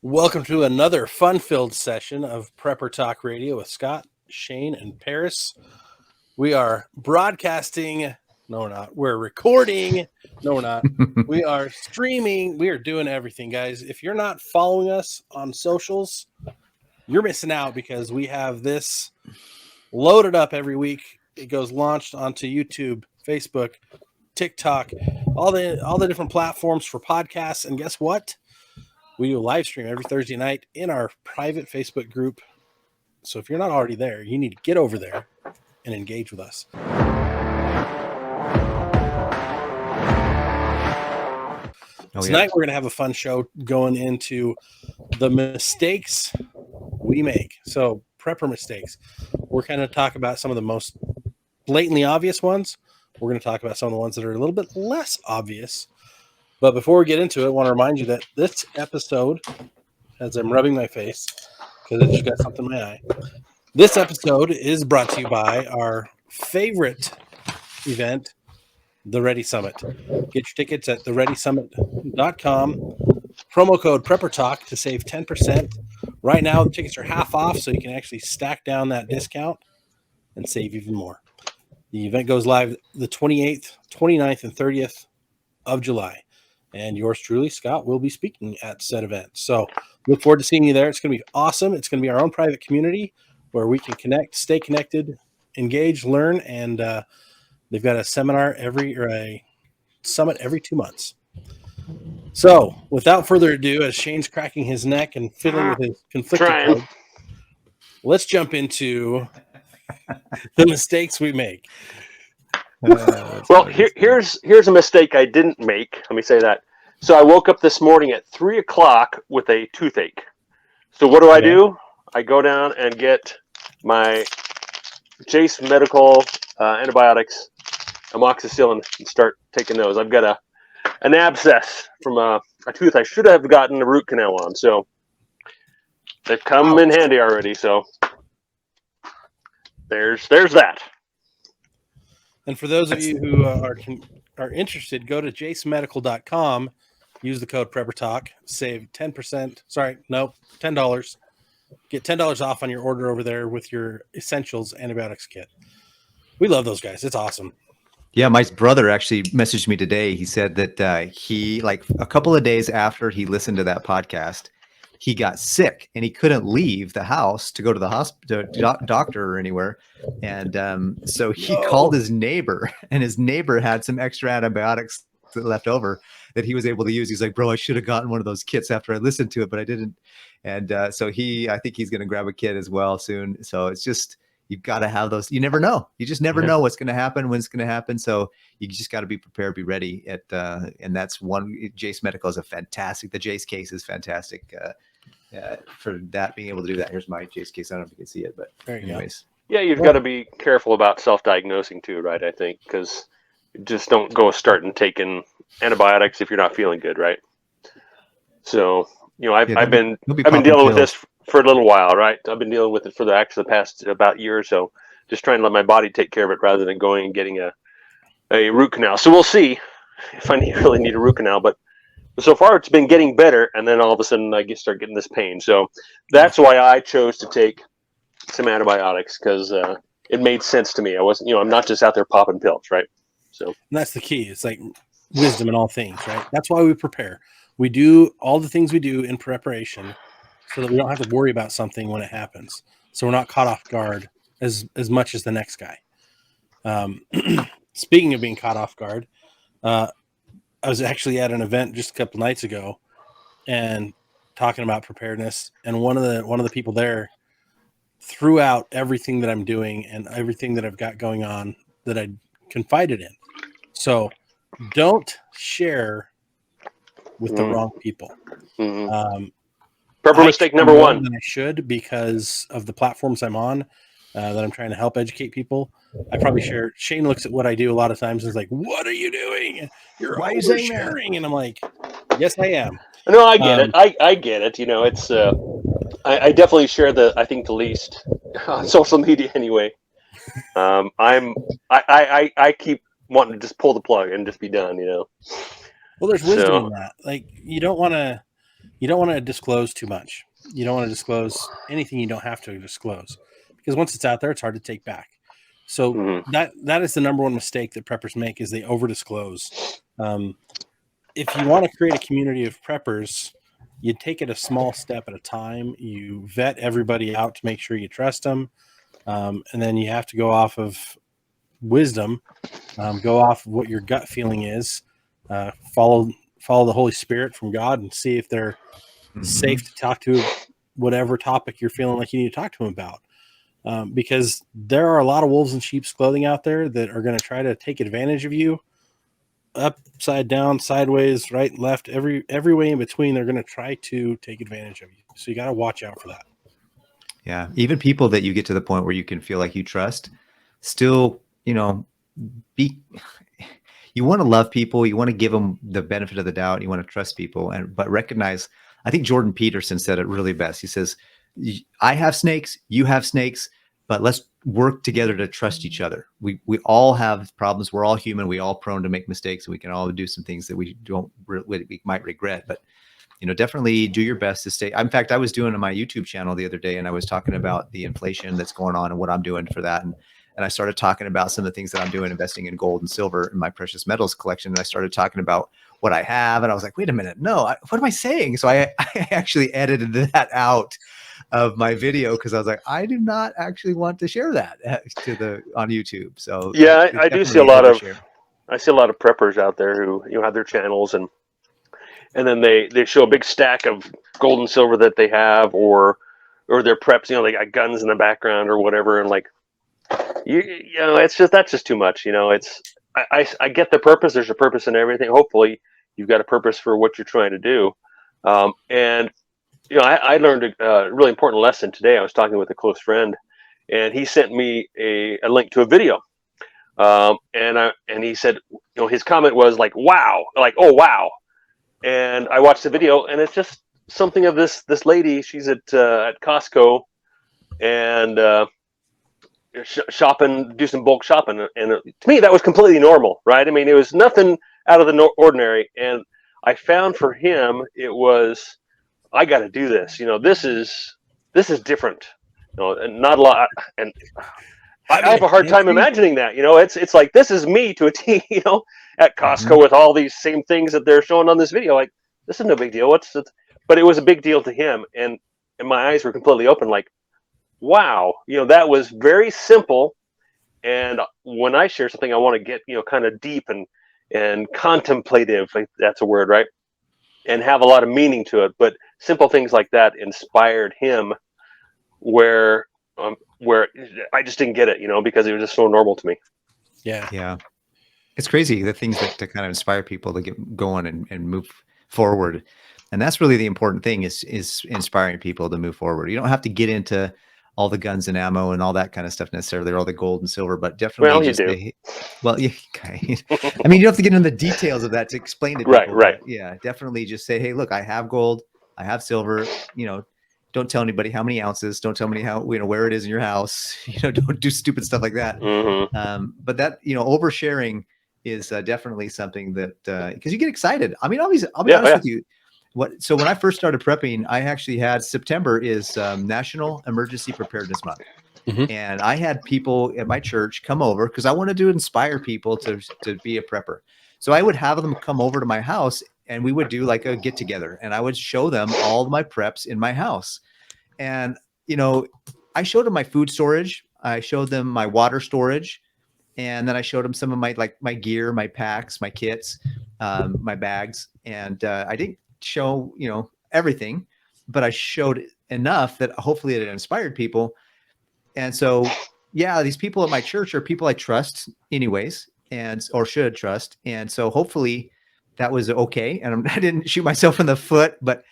Welcome to another fun-filled session of Prepper Talk Radio with Scott, Shane, and Paris. We are broadcasting. No, we're not. We're recording. No, we're not. We are streaming. We are doing everything, guys. If you're not following us on socials, you're missing out because we have this loaded up every week. It goes launched onto YouTube, Facebook, TikTok, all the different platforms for podcasts. And guess what? We do a live stream every Thursday night in our private Facebook group. So if you're not already there, you need to get over there and engage with us. Tonight, we're going to have a fun show going into the mistakes we make. So prepper mistakes. We're going to talk about some of the most blatantly obvious ones. We're going to talk about some of the ones that are a little bit less obvious. But before we get into it, I want to remind you that this episode, as I'm rubbing my face, because I just got something in my eye, this episode is brought to you by our favorite event, the Ready Summit. Get your tickets at thereadysummit.com. Promo code PrepperTalk to save 10%. Right now, the tickets are half off, so you can actually stack down that discount and save even more. The event goes live the 28th, 29th, and 30th of July. And yours truly, Scott, will be speaking at said event. So look forward to seeing you there. It's going to be awesome. It's going to be our own private community where we can connect, stay connected, engage, learn, and they've got a summit every 2 months. So without further ado, as Shane's cracking his neck and fiddling with his conflicted card, let's jump into the mistakes we make. Well, here's a mistake I didn't make. Let me say that. So I woke up this morning at 3 o'clock with a toothache. So what do I do? I go down and get my Jase Medical antibiotics, amoxicillin, and start taking those. I've got an abscess from a tooth I should have gotten a root canal on. So they've come in handy already. So there's that. And for those of you who are interested, go to jasemedical.com, use the code PrepperTalk, save 10%. Sorry, no, $10. Get $10 off on your order over there with your Essentials Antibiotics Kit. We love those guys. It's awesome. Yeah, my brother actually messaged me today. He said that he, like a couple of days after he listened to that podcast, he got sick and he couldn't leave the house to go to the hospital, doctor or anywhere. And so he called his neighbor, and his neighbor had some extra antibiotics left over that he was able to use. He's like, bro, I should have gotten one of those kits after I listened to it, but I didn't. And so I think he's going to grab a kit as well soon. So it's just, you've got to have those. You never know. You just never know what's going to happen, when it's going to happen. So you just got to be prepared, be ready. And that's one. Jase Medical is the Jase case is fantastic. For that, being able to do that. Here's my Jase case. I don't know if you can see it, but anyways. Yeah, you've got to be careful about self-diagnosing too, right? I think, because just don't go starting taking antibiotics if you're not feeling good, right? So, I've been dealing with this for a little while, right? I've been dealing with it for the past about year or so, just trying to let my body take care of it rather than going and getting a root canal. So we'll see if I really need a root canal, but so far it's been getting better, and then all of a sudden I start getting this pain. So that's why I chose to take some antibiotics, because it made sense to me. I wasn't, I'm not just out there popping pills, right? So and that's the key. It's like wisdom in all things, right? That's why we prepare. We do all the things we do in preparation so that we don't have to worry about something when it happens. So we're not caught off guard as much as the next guy. Speaking of being caught off guard, I was actually at an event just a couple nights ago and talking about preparedness. And one of the people there threw out everything that I'm doing and everything that I've got going on that I confided in. So don't share with the wrong people. Prepper mistake number one. Than I should, because of the platforms I'm on, that I'm trying to help educate people. I probably share. Shane looks at what I do a lot of times and is like, "What are you doing? You're oversharing." And I'm like, "Yes, I am." No, I get it. I get it. It's I definitely share I think the least on social media anyway. I keep wanting to just pull the plug and just be done. Well, there's wisdom in that. Like, you don't want to you don't want to disclose too much. You don't want to disclose anything you don't have to disclose, because once it's out there, it's hard to take back. So that is the number one mistake that preppers make, is they over disclose. If you want to create a community of preppers, you take it a small step at a time. You vet everybody out to make sure you trust them. And then you have to go off of wisdom, go off of what your gut feeling is, follow the Holy Spirit from God, and see if they're safe to talk to whatever topic you're feeling like you need to talk to them about. Because there are a lot of wolves in sheep's clothing out there that are going to try to take advantage of you, upside down, sideways, right, left, every way in between. They're going to try to take advantage of you. So you got to watch out for that. Yeah. Even people that you get to the point where you can feel like you trust, still, you want to love people. You want to give them the benefit of the doubt. You want to trust people, but recognize, I think Jordan Peterson said it really best. He says, I have snakes, you have snakes, but let's work together to trust each other. We all have problems. We're all human. We all prone to make mistakes, and we can all do some things that we might regret, but definitely do your best to stay. In fact, I was doing on my YouTube channel the other day, and I was talking about the inflation that's going on and what I'm doing for that. And I started talking about some of the things that I'm doing, investing in gold and silver in my precious metals collection. And I started talking about what I have. And I was like, wait a minute, no, what am I saying? So I actually edited that out of my video, because I was like, I do not actually want to share that on YouTube. So yeah, I do see I see a lot of preppers out there who have their channels, and then they show a big stack of gold and silver that they have, or their preps, they got guns in the background or whatever, and like, that's just too much. It's I get the purpose. There's a purpose in everything. Hopefully you've got a purpose for what you're trying to do. And I learned a really important lesson today. I was talking with a close friend, and he sent me a link to a video. And he said, his comment was like, wow, like, oh, wow. And I watched the video, and it's just something of this lady. She's at Costco, and shopping, do some bulk shopping. And to me, that was completely normal, right? I mean, it was nothing out of the ordinary. And I found for him, it was, I got to do this. This is different. And not a lot. And I have a hard time imagining that. It's like, this is me to a T. At Costco with all these same things that they're showing on this video. Like, this is no big deal. But it was a big deal to him, and my eyes were completely open. Like, wow, that was very simple. And when I share something, I want to get kind of deep and contemplative. Like, that's a word, right? And have a lot of meaning to it. But simple things like that inspired him, where I just didn't get it, because it was just so normal to me. Yeah. It's crazy, the things that to kind of inspire people to get going and move forward. And that's really the important thing, is inspiring people to move forward. You don't have to get into all the guns and ammo and all that kind of stuff necessarily, or all the gold and silver, but definitely I mean, you don't have to get into the details of that to explain to people. Right. Yeah, definitely just say, hey, look, I have gold, I have silver, don't tell anybody how many ounces, don't tell me how, where it is in your house, don't do stupid stuff like that. But that, oversharing is definitely something that, because you get excited. I mean, I'll be honest with you. So when I first started prepping, I actually had, September is National Emergency Preparedness Month. And I had people at my church come over, because I wanted to inspire people to be a prepper. So I would have them come over to my house, and we would do like a get together, and I would show them all of my preps in my house. And, I showed them my food storage. I showed them my water storage. And then I showed them some of my gear, my packs, my kits, my bags. And I didn't show, everything, but I showed enough that hopefully it inspired people. And so, yeah, these people at my church are people I trust anyways, or should trust. And so hopefully that was okay. And I didn't shoot myself in the foot, but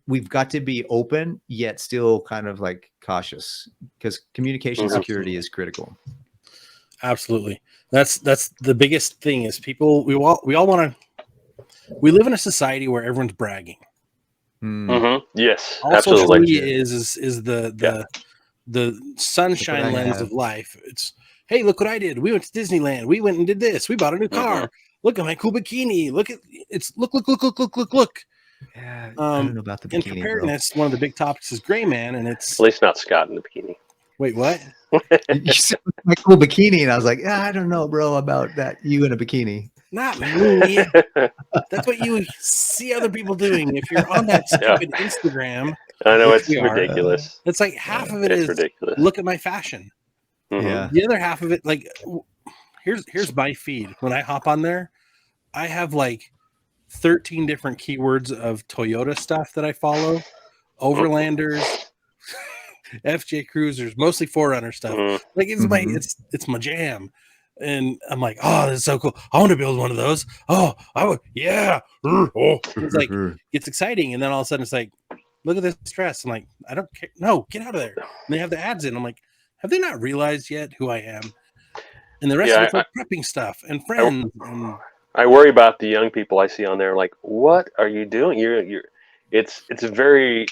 we've got to be open, yet still kind of like cautious, because communication security is critical. Absolutely. That's the biggest thing, is people, we all want to, we live in a society where everyone's bragging. Yes, all absolutely. Social media is the sunshine lens of life. It's, hey, look what I did. We went to Disneyland. We went and did this. We bought a new car. Look at my cool bikini. Look. Yeah, I don't know about the in bikini, preparedness, one of the big topics is gray man, and it's At least not Scott in the bikini. wait, what? You said my cool bikini, and I was like, I don't know, bro, about that. You in a bikini? Not me. That's what you see other people doing. If you're on that stupid Instagram, I know, which it's we are, ridiculous. it's like half of it It's is ridiculous. look at my fashion. Mhm. Yeah. The other half of it, like, here's my feed. When I hop on there, I have like 13 different keywords of Toyota stuff that I follow, Overlanders, FJ Cruisers, mostly Forerunner stuff. Mhm. Like it's my jam. And I'm like, oh, that's so cool. I want to build one of those. Oh, I would, yeah. Oh. It's like it's exciting. And then all of a sudden it's like, look at this dress. I'm like, I don't care. No, get out of there. And they have the ads in. I'm like, have they not realized yet who I am? And the rest of it's like prepping stuff and friends. I worry about the young people I see on there. Like, what are you doing? It's very,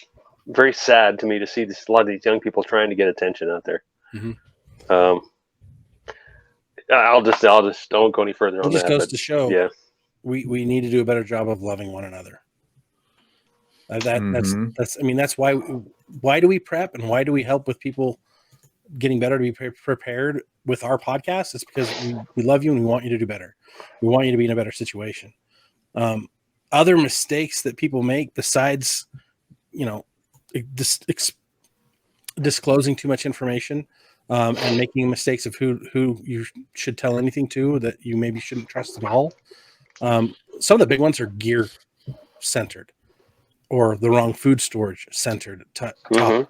very sad to me to see a lot of these young people trying to get attention out there. Mm-hmm. I'll just don't go any further on that. It just goes to show, yeah, we need to do a better job of loving one another. That's I mean, that's why do we prep and why do we help with people getting better to be prepared with our podcast? It's because we love you and we want you to do better. We want you to be in a better situation. Other mistakes that people make besides, disclosing too much information and making mistakes of who you should tell anything to that you maybe shouldn't trust at all. Some of the big ones are gear centered or the wrong food storage centered topic.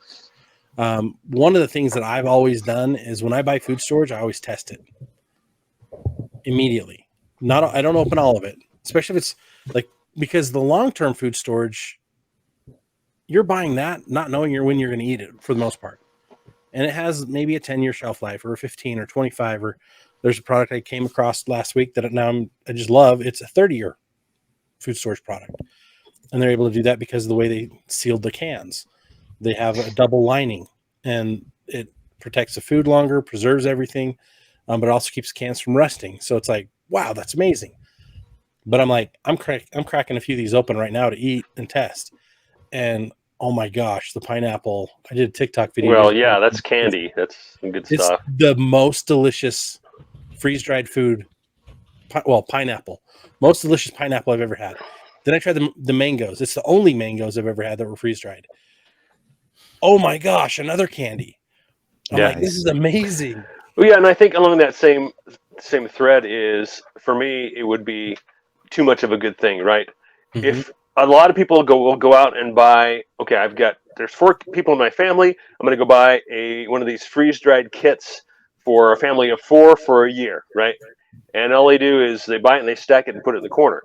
One of the things that I've always done is when I buy food storage, I always test it immediately. I don't open all of it, especially if it's like, because the long-term food storage, you're buying that not knowing when you're going to eat it for the most part. And it has maybe a 10-year shelf life or a 15 or 25, or there's a product I came across last week that I just love. It's a 30-year food storage product. And they're able to do that because of the way they sealed the cans. They have a double lining and it protects the food longer, preserves everything, but it also keeps cans from rusting. So it's like, wow, that's amazing. But I'm like, I'm cracking a few of these open right now to eat and test. And oh my gosh, the pineapple. I did a TikTok video. Well, yeah, that's candy. That's some good stuff. It's the most delicious freeze-dried food. Pineapple. Most delicious pineapple I've ever had. Then I tried the mangoes. It's the only mangoes I've ever had that were freeze-dried. Oh my gosh, another candy. I'm like, this is amazing. Well, yeah, and I think along that same thread is, for me, it would be too much of a good thing, right? Mm-hmm. If a lot of people will go out and buy, okay, there's 4 people in my family, I'm going to go buy one of these freeze-dried kits for a family of 4 for a year, right? And all they do is they buy it and they stack it and put it in the corner.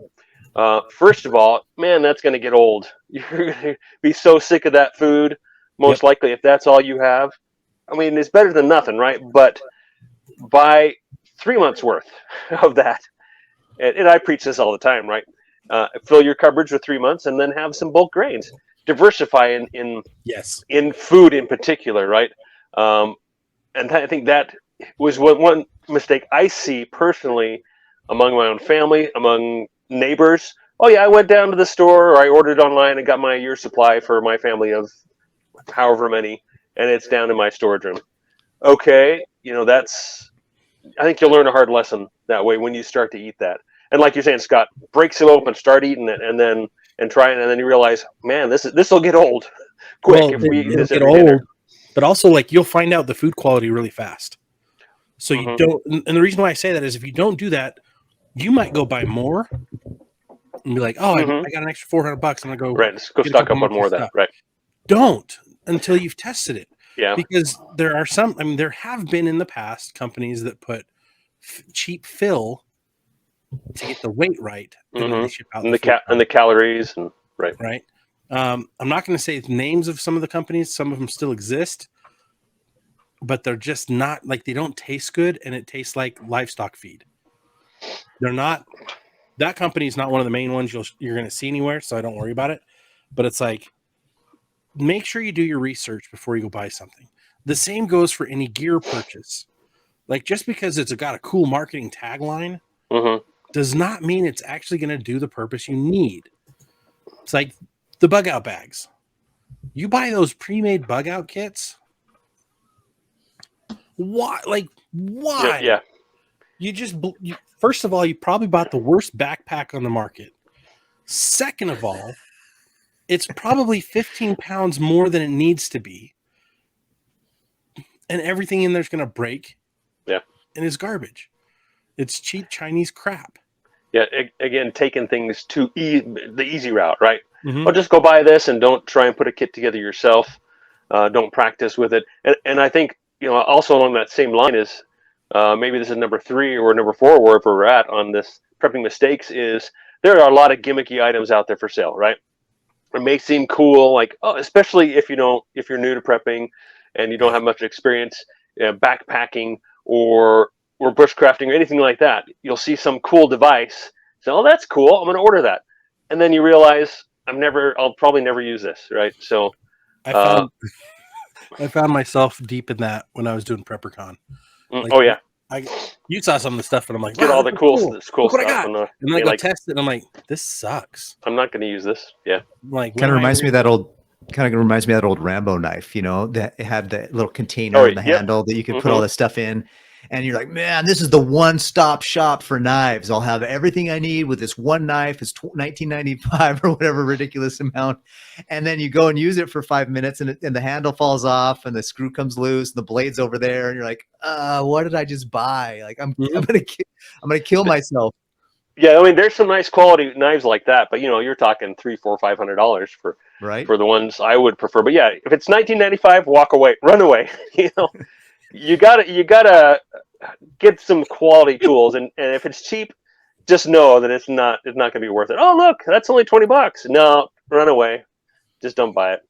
First of all, man, that's going to get old. You're going to be so sick of that food, most likely, if that's all you have. I mean, it's better than nothing, right? But buy 3 months worth of that. And I preach this all the time, right? Fill your cupboards with 3 months and then have some bulk grains. Diversify in food in particular, right? And I think that was one mistake I see personally among my own family, among neighbors. Oh yeah, I went down to the store or I ordered online and got my year's supply for my family of however many, and it's down in my storage room. Okay, I think you'll learn a hard lesson that way when you start to eat that. And like you're saying, Scott, breaks it open, start eating it, and then you realize, man, this will get old quick if we eat this every dinner. But also, like, you'll find out the food quality really fast. So you don't, and the reason why I say that is if you don't do that, you might go buy more and be like, oh, I got an extra $400. I'm gonna go let's go stock up on more of that. Right? Don't until you've tested it. Yeah. Because there are some. I mean, there have been in the past companies that put cheap fill to get the weight right, and then they ship out and the calories and right. I'm not going to say names of some of the companies. Some of them still exist, but they're just not, like, they don't taste good, and it tastes like livestock feed. They're not. That company is not one of the main ones you're going to see anywhere, so I don't worry about it. But it's like, make sure you do your research before you go buy something. The same goes for any gear purchase. Like, just because it's got a cool marketing tagline does not mean it's actually going to do the purpose you need. It's like the bug out bags. You buy those pre-made bug out kits. Why? Like, why? Yeah. First of all, you probably bought the worst backpack on the market. Second of all, it's probably 15 pounds more than it needs to be. And everything in there's going to break. Yeah. And it's garbage. It's cheap Chinese crap. Yeah. Again, taking things to the easy route, right? Mm-hmm. Well, just go buy this and don't try and put a kit together yourself. Don't practice with it. And I think, also along that same line is, maybe this is number 3 or number 4, wherever we're at on this prepping mistakes, is there are a lot of gimmicky items out there for sale, right? It may seem cool, like, especially if you're new to prepping and you don't have much experience backpacking or bushcrafting or anything like that. You'll see some cool device. So, oh, that's cool. I'm going to order that. And then you realize I'll probably never use this, right? So I found myself deep in that when I was doing PrepperCon. Like, oh yeah. You saw some of the stuff and I'm like, get all the cool Look stuff. what I got. And then I go test it and I'm like, this sucks. I'm not going to use this. Yeah. Like, kind of reminds me of that old Rambo knife, that it had the little container in the handle that you could put all this stuff in. And you're like, man, this is the one-stop shop for knives. I'll have everything I need with this one knife. It's $19.95 or whatever ridiculous amount. And then you go and use it for 5 minutes and the handle falls off and the screw comes loose and the blade's over there. And you're like, what did I just buy? Like, I'm going to kill myself. Yeah. I mean, there's some nice quality knives like that, but you're talking $300, $400, $500 for the ones I would prefer. But yeah, if it's $19.95, walk away, run away, You gotta get some quality tools, and if it's cheap, just know that it's not gonna be worth it. Oh, look, that's only $20. No, run away. Just don't buy it.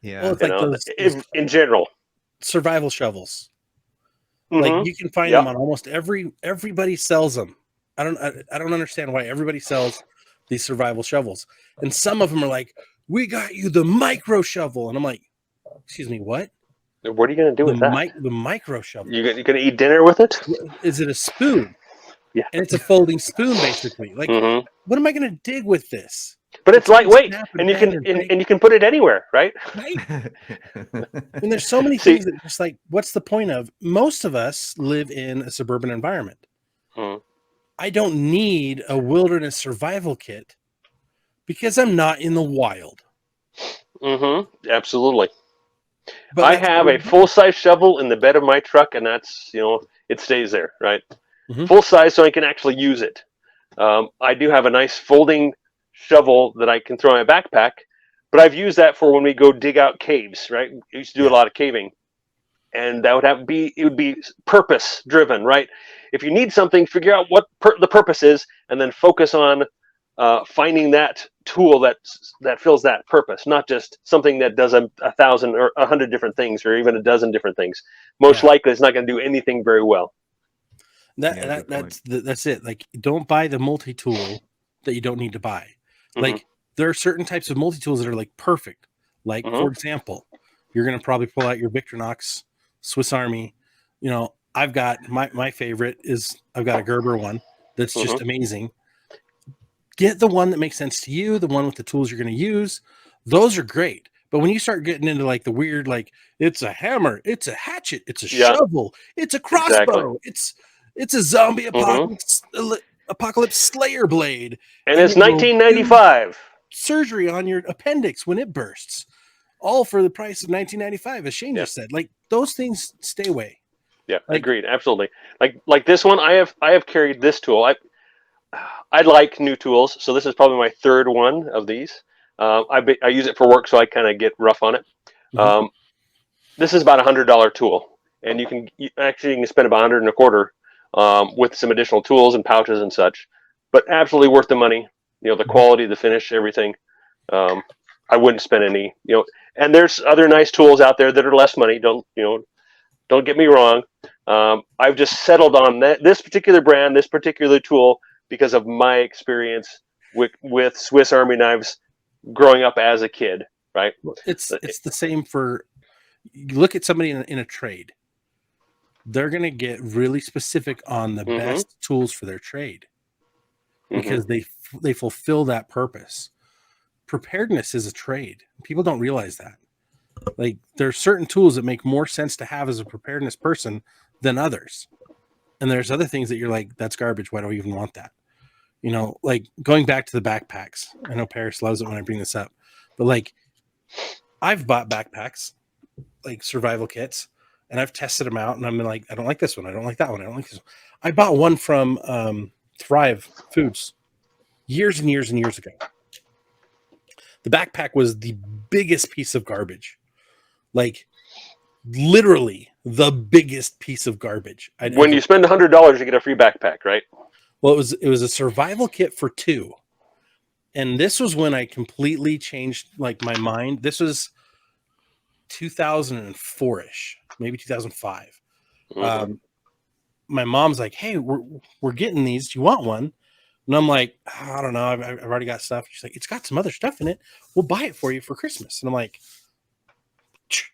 Yeah, well, it's like those in general, survival shovels. Mm-hmm. Like you can find them on almost everybody sells them. I don't understand why everybody sells these survival shovels, and some of them are like, we got you the micro shovel, and I'm like, excuse me, what? What are you going to do with that? The micro shovel. You're going to eat dinner with it? Is it a spoon? Yeah. And it's a folding spoon, basically. Like, what am I going to dig with this? But it's lightweight, and you can put it anywhere, right? Right. I mean, there's so many things that just like, what's the point of? Most of us live in a suburban environment. I don't need a wilderness survival kit because I'm not in the wild. Absolutely. But I have a full-size shovel in the bed of my truck, and that's, it stays there, right? Full size so I can actually use it. I do have a nice folding shovel that I can throw in my backpack, but I've used that for when we go dig out caves, right? We used to do a lot of caving, and that would be purpose driven, right? If you need something, figure out what the purpose is, and then focus on finding that tool that fills that purpose, not just something that does 1,000 or 100 different things, or even a dozen different things. Most likely, it's not going to do anything very well. That's it. Like, don't buy the multi-tool that you don't need to buy. Like, there are certain types of multi-tools that are like perfect. Like, for example, you're going to probably pull out your Victorinox Swiss Army. I've got my favorite is I've got a Gerber one that's just amazing. Get the one that makes sense to you, the one with the tools you're going to use. Those are great. But when you start getting into like the weird, like it's a hammer, it's a hatchet, it's a shovel, it's a crossbow, it's a zombie apocalypse slayer blade. And it's 1995. Surgery on your appendix when it bursts. All for the price of $19.95, as Shane just said. Like, those things stay away. Yeah, agreed. Absolutely. Like this one, I have carried this tool. I like new tools, so this is probably my third one of these. I use it for work, so I kind of get rough on it. This is about $100 tool, and you can spend about $125 with some additional tools and pouches and such. But absolutely worth the money. The quality, the finish, everything. I wouldn't spend any. And there's other nice tools out there that are less money. Don't get me wrong. I've just settled on this particular brand, this particular tool, because of my experience with Swiss Army knives growing up as a kid, right? It's the same for, you look at somebody in a trade. They're going to get really specific on the best tools for their trade because they fulfill that purpose. preparedness is a trade. People don't realize that. Like, there are certain tools that make more sense to have as a preparedness person than others. And there's other things that you're like, that's garbage. Why do I even want that? You know, like going back to the backpacks. I know Paris loves it when I bring this up, but like, I've bought backpacks, like survival kits, and I've tested them out, and I'm like, I don't like this one. I don't like that one. I don't like this one. I bought one from Thrive Foods years and years and years ago. The backpack was the biggest piece of garbage. Like, literally the biggest piece of garbage. When you spend $100, you get a free backpack, right? Well, it was a survival kit for 2. And this was when I completely changed like my mind. This was 2004-ish, maybe 2005. Mm-hmm. My mom's like, "Hey, we're getting these. Do you want one?" And I'm like, "I don't know. I've already got stuff." She's like, "It's got some other stuff in it. We'll buy it for you for Christmas." And I'm like,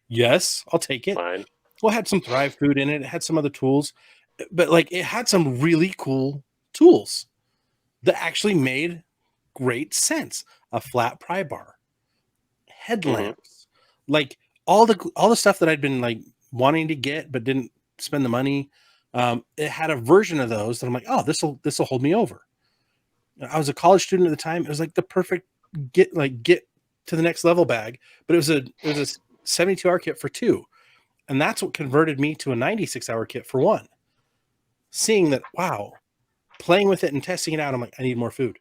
"Yes, I'll take it." Fine. Well, it had some Thrive food in it. It had some other tools, but like it had some really cool tools that actually made great sense. A flat pry bar, headlamps, like all the stuff that I'd been like wanting to get but didn't spend the money. It had a version of those that I'm like, oh, this will hold me over. I was a college student at the time. It was like the perfect get to the next level bag, but it was a 72-hour kit for 2. And that's what converted me to a 96-hour kit for 1. Seeing that, wow, playing with it and testing it out, I'm like, I need more food.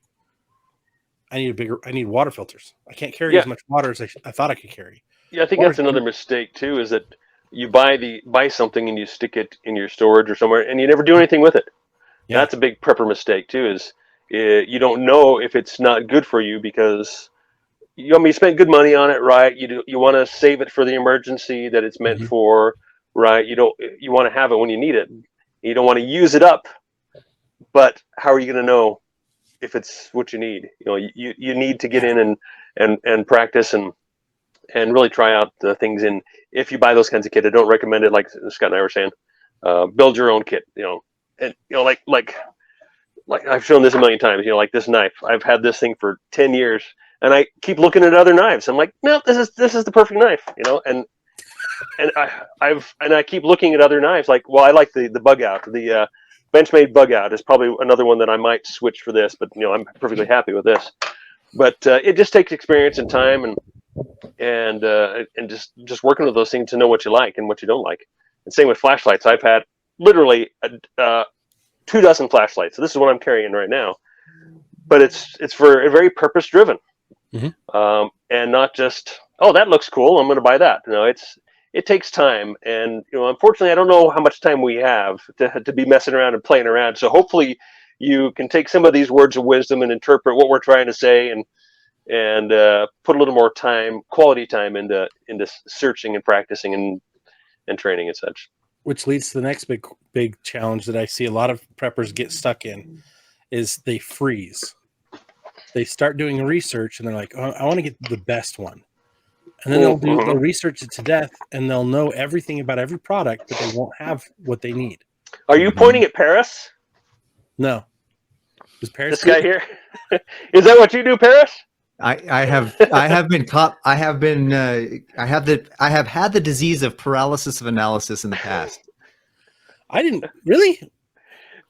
I need water filters. I can't carry as much water as I thought I could carry. Yeah, I think that's another mistake too, is that you buy something and you stick it in your storage or somewhere and you never do anything with it. Yeah. That's a big prepper mistake too, is you don't know if it's not good for you because you spent good money on it, right? You want to save it for the emergency that it's meant for, right? You want to have it when you need it. You don't want to use it up, but how are you going to know if it's what you need? You need to get in and practice and really try out the things. And if you buy those kinds of kit, I don't recommend it. Like Scott and I were saying, build your own kit. And like I've shown this a million times. Like this knife, I've had this thing for 10 years, and I keep looking at other knives. I'm like, no, this is the perfect knife. And I keep looking at other knives. Like, well, I like the bug out. The Benchmade bug out is probably another one that I might switch for this, but I'm perfectly happy with this. But it just takes experience and time and just working with those things to know what you like and what you don't like. And same with flashlights. I've had literally 24 flashlights. So this is what I'm carrying right now, but it's for a very purpose driven, and not just, oh, that looks cool, I'm going to buy that. It takes time, and unfortunately, I don't know how much time we have to be messing around and playing around. So hopefully, you can take some of these words of wisdom and interpret what we're trying to say, and put a little more time, quality time into searching and practicing and training and such. Which leads to the next big challenge that I see a lot of preppers get stuck in, is they freeze. They start doing research and they're like, oh, I want to get the best one. And then they'll research it to death and they'll know everything about every product, but they won't have what they need. Are you pointing at Paris? No. Is Paris this guy here? Is that what you do, Paris? I have had the disease of paralysis of analysis in the past. I didn't really.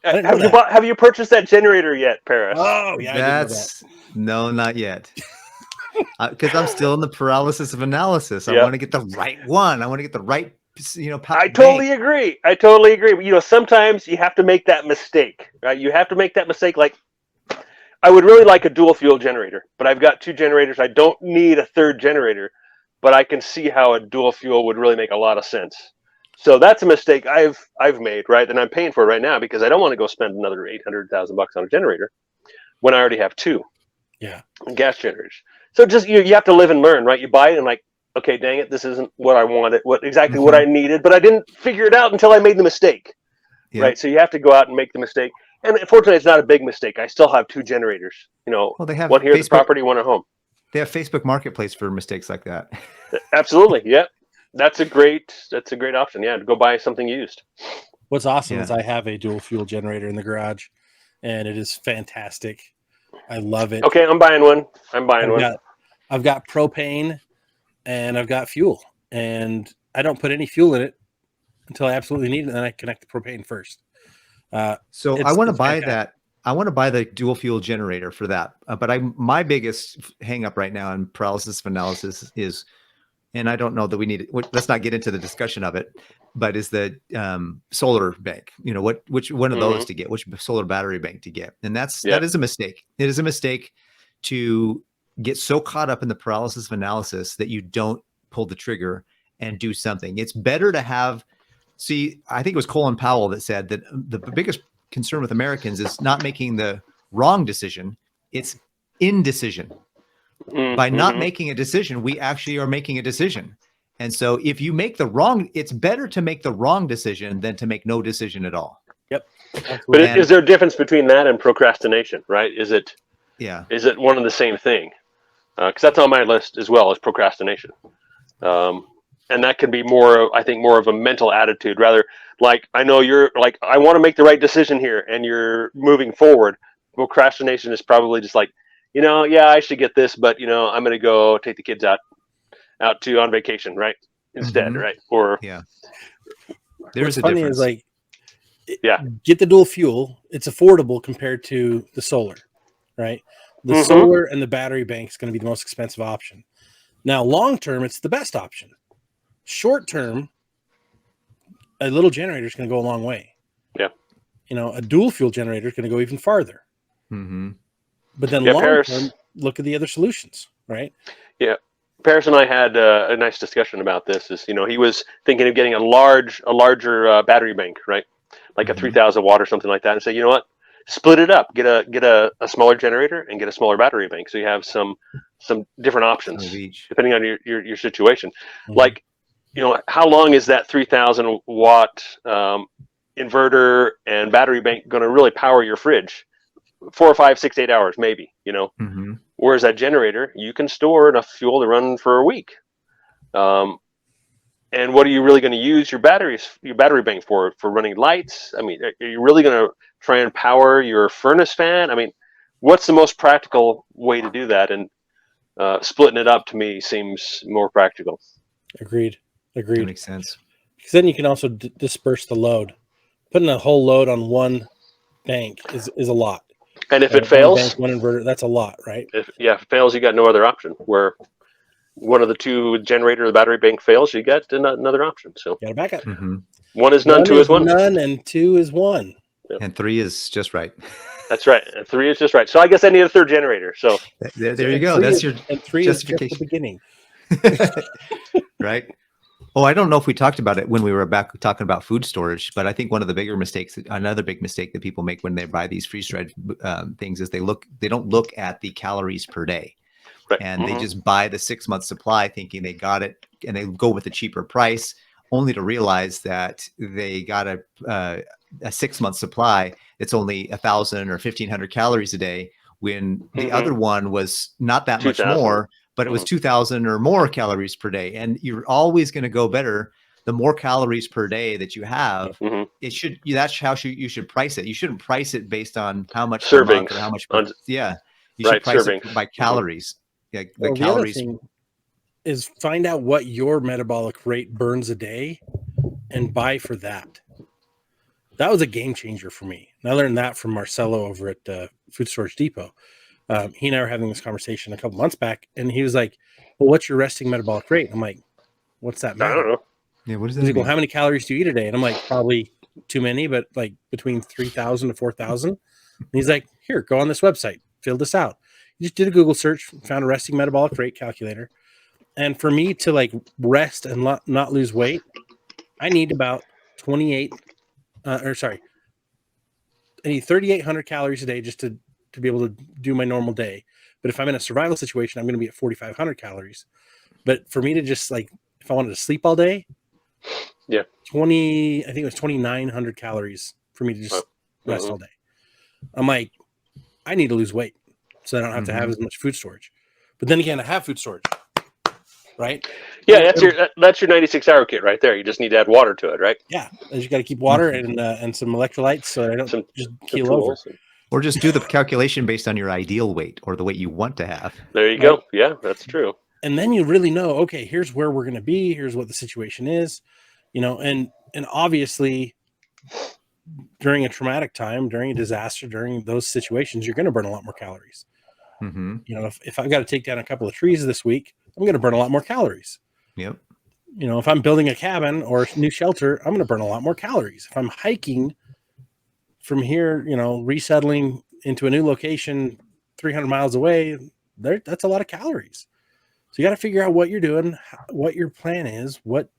Have you purchased that generator yet, Paris? Oh yeah, no, not yet. Because I'm still in the paralysis of analysis. I want to get the right one. I want to get the right, I totally agree. But, sometimes you have to make that mistake, right? You have to make that mistake. Like, I would really like a dual fuel generator, but I've got 2 generators. I don't need a 3rd generator, but I can see how a dual fuel would really make a lot of sense. So that's a mistake I've made, right? And I'm paying for it right now because I don't want to go spend another $800,000 on a generator when I already have 2 gas generators. So just you have to live and learn, right? You buy it and like, okay, dang it, this isn't what I wanted, what I needed, but I didn't figure it out until I made the mistake, right? So you have to go out and make the mistake. And unfortunately, it's not a big mistake. I still have 2 generators. Well, they have one here at the property, one at home. They have Facebook Marketplace for mistakes like that. Absolutely, yeah. That's a great option. Yeah, to go buy something used. What's awesome is I have a dual fuel generator in the garage, and it is fantastic. I love it. Okay, I'm buying one. I've got propane and I've got fuel, and I don't put any fuel in it until I absolutely need it, and then I connect the propane first. So I want to buy that. I want to buy the dual fuel generator for that. But my biggest hang up right now in paralysis of analysis is, and I don't know that we need it. Let's not get into the discussion of it, but is the solar bank, which one of those to get, which solar battery bank to get. And that is a mistake. It is a mistake to get so caught up in the paralysis of analysis that you don't pull the trigger and do something. It's better to have, I think it was Colin Powell that said that the biggest concern with Americans is not making the wrong decision. It's indecision. By not making a decision, we actually are making a decision. And so if you make it's better to make the wrong decision than to make no decision at all. Yep. But is there a difference between that and procrastination, right? Is it one and the same thing? Because that's on my list as well as procrastination. And that can be more of a mental attitude, rather like, I know you're like, I want to make the right decision here, and you're moving forward. Procrastination is probably just like, I should get this, but I'm going to go take the kids out on vacation, right? Instead, right? Or there's a funny difference. Is like, yeah, get the dual fuel. It's affordable compared to the solar, right? The solar and the battery bank is going to be the most expensive option. Now, long term, it's the best option. Short term, a little generator is going to go a long way. Yeah. A dual fuel generator is going to go even farther. But then long term, look at the other solutions, right? Yeah. Paris and I had a nice discussion about this. He was thinking of getting a larger battery bank, right? Like a 3,000 watt or something like that, and say, you know what? Split it up. Get a smaller generator and get a smaller battery bank, so you have some different options depending on your situation. Like, how long is that 3,000 watt inverter and battery bank going to really power your fridge? 4 or 5, 6, 8 hours, maybe, Whereas that generator, you can store enough fuel to run for a week. And what are you really going to use your battery bank for running lights? I mean, are you really going to try and power your furnace fan? I mean, what's the most practical way to do that? And splitting it up to me seems more practical. Agreed. That makes sense. Because then you can also disperse the load. Putting a whole load on one bank is a lot. And if it fails, one inverter, that's a lot, right? If it fails, you got no other option. Where one of the two generator or the battery bank fails, you got another option. So got a backup. One is none, two is one. None, and two is one. Yep. And 3 is just right. That's right. And 3 is just right. So I guess I need a third generator. So there you go. That's your and 3 justification. Is just the beginning. Right. Oh, I don't know if we talked about it when we were back talking about food storage, but I think one of the bigger mistakes, another big mistake that people make when they buy these freeze-dried things is they don't look at the calories per day. Right. And they just buy the 6-month supply thinking they got it, and they go with a cheaper price, only to realize that they got a 6-month supply. It's only 1,000 or 1,500 calories a day, when the other one was not that much more, but it was 2,000 or more calories per day. And you're always going to go better. The more calories per day that you have, that's how you should price it. You shouldn't price it based on how much servings or how much. You should price it by calories. Yeah, the calories. The other thing is find out what your metabolic rate burns a day and buy for that. That was a game changer for me. And I learned that from Marcelo over at Food Storage Depot. He and I were having this conversation a couple months back, and he was like, well, what's your resting metabolic rate? I'm like, what's that matter? I don't know. Yeah, what does that He's mean? like, well, how many calories do you eat a day? And I'm like, probably too many, but like between 3,000 to 4,000. And he's like, here, go on this website, fill this out. He just did a Google search, found a resting metabolic rate calculator. And for me to like rest and not lose weight, I need about 3,800 calories a day just to be able to do my normal day. But if I'm in a survival situation, I'm going to be at 4,500 calories. But for me to just like, if I wanted to sleep all day, I think it was 2,900 calories for me to just rest all day. I'm like, I need to lose weight so I don't have to have as much food storage. But then again, I have food storage, right? Yeah, that's your 96-hour kit right there. You just need to add water to it, right? Yeah, you got to keep water and some electrolytes so I don't just keel over. Or just do the calculation based on your ideal weight or the weight you want to have. There you go. Yeah, that's true. And then you really know, okay, here's where we're going to be. Here's what the situation is, and obviously during a traumatic time, during a disaster, during those situations, you're going to burn a lot more calories. Mm-hmm. If I've got to take down a couple of trees this week, I'm going to burn a lot more calories. Yep. If I'm building a cabin or a new shelter, I'm going to burn a lot more calories. If I'm hiking from here, resettling into a new location 300 miles away, that's a lot of calories. So you got to figure out what you're doing, what your plan is, what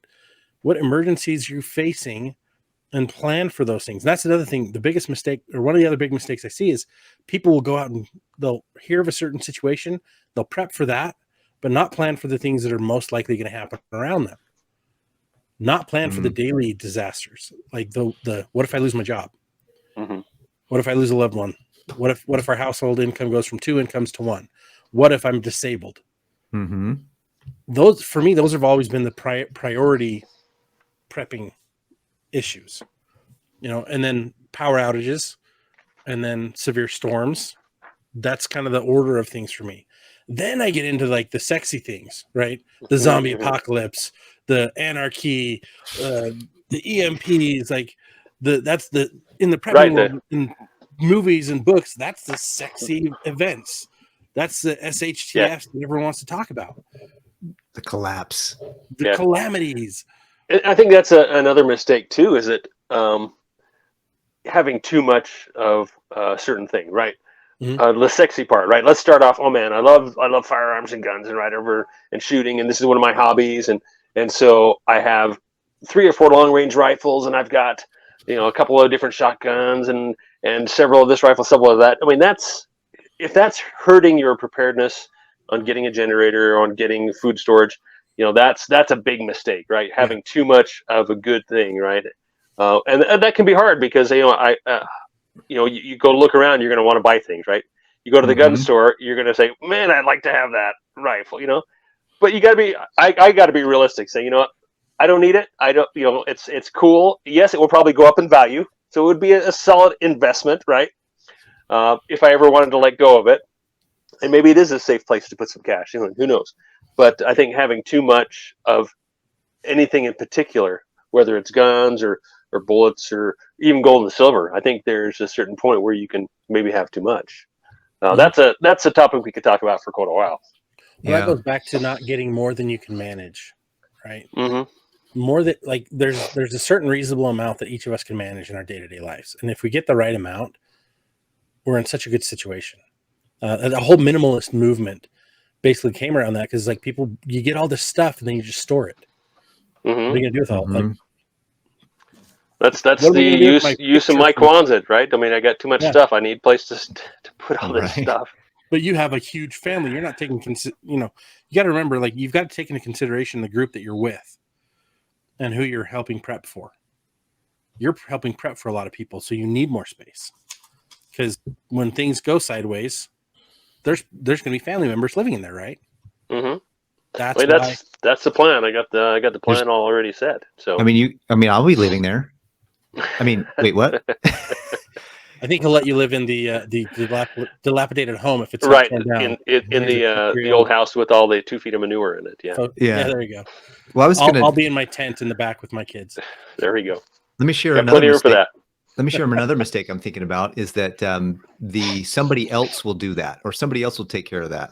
emergencies you're facing, and plan for those things. And that's another thing. The biggest mistake, or one of the other big mistakes I see, is people will go out and they'll hear of a certain situation, they'll prep for that, but not plan for the things that are most likely going to happen around them. Not plan for the daily disasters, like the what if I lose my job? Mm-hmm. What if I lose a loved one? What if our household income goes from 2 incomes to 1? What if I'm disabled? Mm-hmm. Those have always been the priority prepping issues, and then power outages, and then severe storms. That's kind of the order of things for me. Then I get into like the sexy things, right? The zombie apocalypse, the anarchy, the EMPs, like that's the in the prepping world, in movies and books. That's the sexy events. That's the SHTF that everyone wants to talk about. The collapse, the calamities. I think that's another mistake too. Is it having too much of a certain thing, right? The sexy part, right? Let's start off. Oh man, I love firearms and guns and and shooting, and this is one of my hobbies, and so I have 3 or 4 long range rifles, and I've got a couple of different shotguns and several of this rifle, several of that. I mean, if that's hurting your preparedness on getting a generator, on getting food storage, that's a big mistake, right? Having too much of a good thing, right? And that can be hard because you go look around, you're going to want to buy things, right? You go to the gun store, you're going to say, man, I'd like to have that rifle, but you got to be, I got to be realistic. Say, I don't need it. I don't, it's cool. Yes, it will probably go up in value. So it would be a solid investment, right? If I ever wanted to let go of it, and maybe it is a safe place to put some cash, who knows? But I think having too much of anything in particular, whether it's guns or bullets or even gold and silver, I think there's a certain point where you can maybe have too much. That's a topic we could talk about for quite a while. Well, that goes back to not getting more than you can manage, right? Mm-hmm. More that, like, there's a certain reasonable amount that each of us can manage in our day-to-day lives, and if we get the right amount, we're in such a good situation. The whole minimalist movement basically came around that because, like, you get all this stuff and then you just store it. What are you gonna do with all? Like, that's the use of my Kwanzaa, right? I mean, I got too much stuff. I need places to put all this stuff. But you have a huge family. You're not taking, you got to remember, like, you've got to take into consideration the group that you're with and who you're helping prep for. You're helping prep for a lot of people, so you need more space. Because when things go sideways, there's going to be family members living in there, right? Mm-hmm. That's the plan. I got the plan all already set. So I'll be living there. Wait, what? I think he'll let you live in the dilapidated home if it's right torn down. in the old house with all the 2 feet of manure in it. Yeah. So, there you go. Well, I'll be in my tent in the back with my kids. There we go. Let me share another mistake. For that. Let me share another mistake I'm thinking about is that somebody else will do that, or somebody else will take care of that.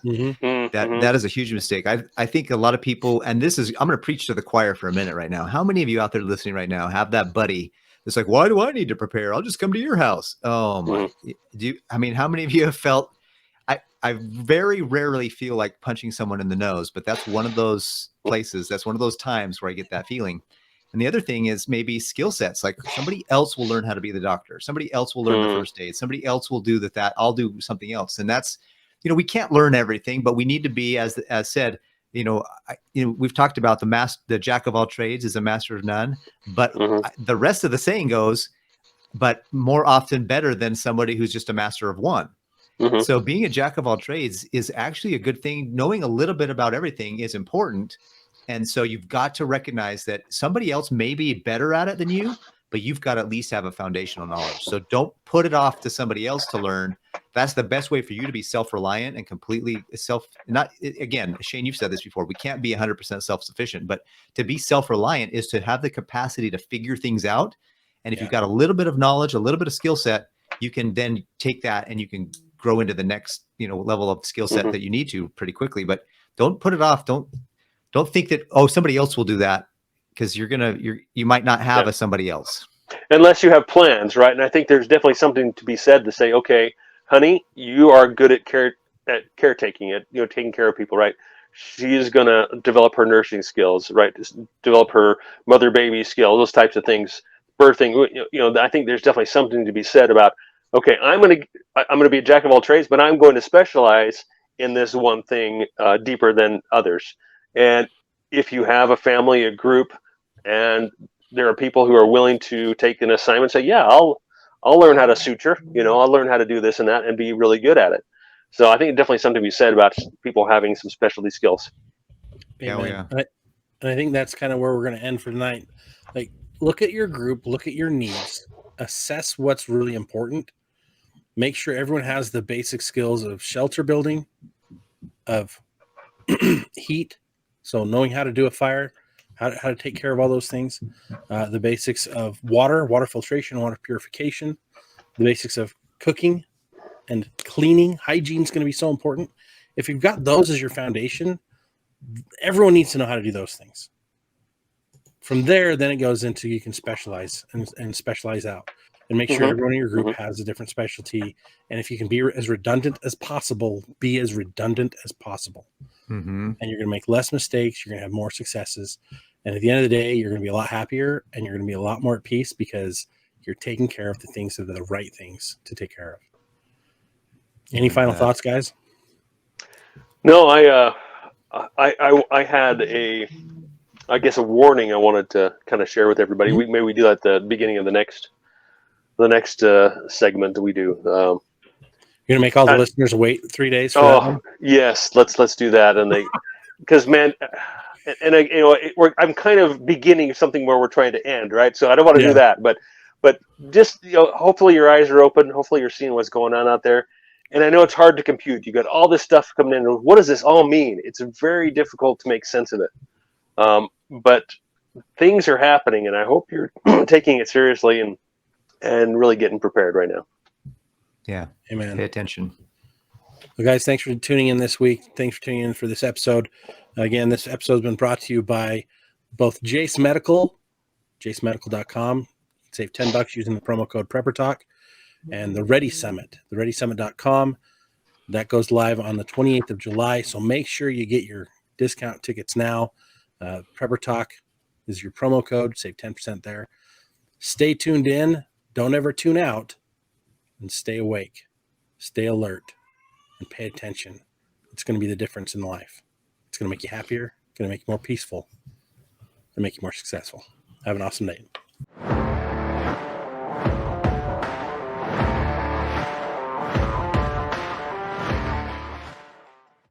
That is a huge mistake. I think a lot of people, and I'm going to preach to the choir for a minute right now. How many of you out there listening right now have that buddy that's like, why do I need to prepare? I'll just come to your house. Oh my! How many of you have felt? I very rarely feel like punching someone in the nose, but that's one of those places. That's one of those times where I get that feeling. And the other thing is maybe skill sets. Like somebody else will learn how to be the doctor. Somebody else will learn the first aid. Somebody else will do that. I'll do something else. And that's, we can't learn everything, but we need to be, as said, we've talked about the jack of all trades is a master of none, but the rest of the saying goes, but more often better than somebody who's just a master of one. So being a jack of all trades is actually a good thing. Knowing a little bit about everything is important. And so you've got to recognize that somebody else may be better at it than you, but you've got to at least have a foundational knowledge. So don't put it off to somebody else to learn. That's the best way for you to be self-reliant and completely again, Shane, you've said this before, we can't be 100% self-sufficient, but to be self-reliant is to have the capacity to figure things out. And if you've got a little bit of knowledge, a little bit of skill set, you can then take that and you can grow into the next, level of skill set that you need to pretty quickly. But don't put it off. Don't think that, somebody else will do that, because you might not have a somebody else. Unless you have plans, right? And I think there's definitely something to be said to say, okay, honey, you are good at caretaking, taking care of people, right? She is going to develop her nursing skills, right? Develop her mother-baby skills, those types of things, birthing. I think there's definitely something to be said about, okay, I'm going to be a jack of all trades, but I'm going to specialize in this one thing deeper than others. And if you have a family, a group, and there are people who are willing to take an assignment, say, yeah, I'll learn how to suture, I'll learn how to do this and that and be really good at it. So I think definitely something to be said about people having some specialty skills. Yeah. And I think that's kind of where we're going to end for tonight. Like, look at your group, look at your needs, assess what's really important, make sure everyone has the basic skills of shelter building, of heat, so knowing how to do a fire, how to take care of all those things, the basics of water filtration, water purification, the basics of cooking and cleaning. Hygiene is going to be so important. If you've got those as your foundation, everyone needs to know how to do those things. From there, then it goes into, you can specialize and specialize out and make sure everyone in your group has a different specialty. And if you can be as redundant as possible, be as redundant as possible. And you're going to make less mistakes. You're going to have more successes. And at the end of the day, you're going to be a lot happier and you're going to be a lot more at peace, because you're taking care of the things that are the right things to take care of. Any final thoughts, guys? No, I had a warning I wanted to kind of share with everybody. Maybe we do that at the beginning of the next segment that we do. You're gonna make all the listeners wait 3 days for that one? Yes, let's do that. And because man, I'm kind of beginning something where we're trying to end, right? So I don't want to do that, but just hopefully your eyes are open. Hopefully you're seeing what's going on out there. And I know it's hard to compute. You got all this stuff coming in. What does this all mean? It's very difficult to make sense of it. But things are happening, and I hope you're taking it seriously and really getting prepared right now. Yeah. Amen. Pay attention. Well, guys, thanks for tuning in this week. Thanks for tuning in for this episode. Again, this episode has been brought to you by both Jase Medical, jasemedical.com. Save $10 using the promo code PrepperTalk, and the Ready Summit, thereadysummit.com. That goes live on the 28th of July. So make sure you get your discount tickets now. Prepper Talk is your promo code. Save 10% there. Stay tuned in. Don't ever tune out. And stay awake. Stay alert. And pay attention. It's going to be the difference in life. It's going to make you happier. It's going to make you more peaceful. And make you more successful. Have an awesome day.